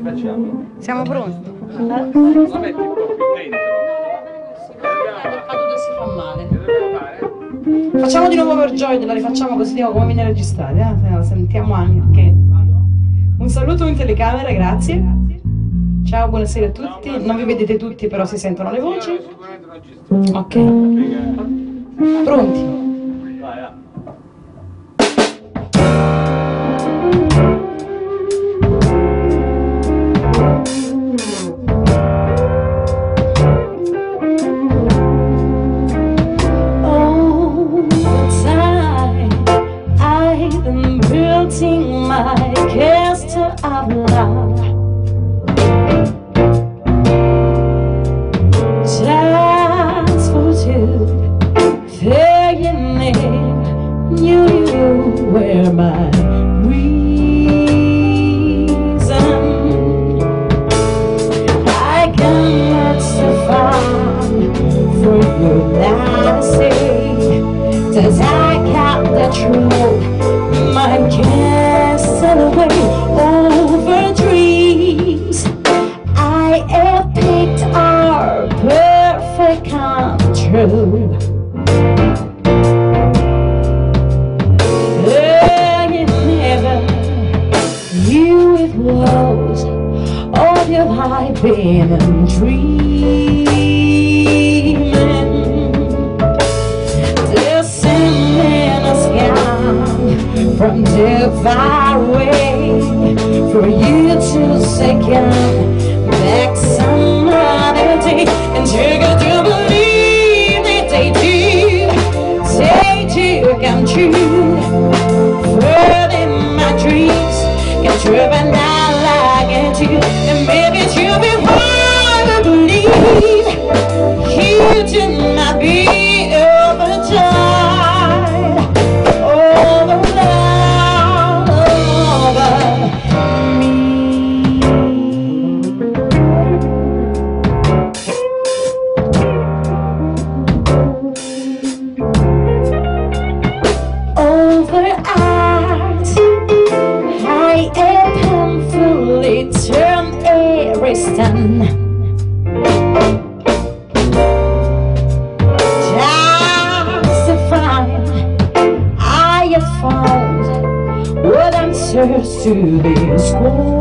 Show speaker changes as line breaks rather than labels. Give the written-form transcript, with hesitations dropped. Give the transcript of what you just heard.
facciamo?
Siamo pronti?
La metti proprio dentro.
Caduto si fa male. Facciamo di nuovo per Joy, la rifacciamo così vediamo come viene registrata, se no sentiamo anche. Un saluto in telecamera, grazie. Ciao, buonasera a tutti. Non vi vedete tutti, però si sentono le voci. Ok. Pronti?
Vai, va.
My castle of love, just for two, there you knew you were my reason. I cannot survive for you that say, does I count the truth? My castle away over dreams I have picked are perfect come true. Never you it was all your life been dreaming. Listening a sky from too far away for you to second back some other day, and you're going to believe that they do come true. Further my dreams come true, but not like it you, and maybe you'll be hard to believe. You do not be overjoyed. I have found what answers to these questions.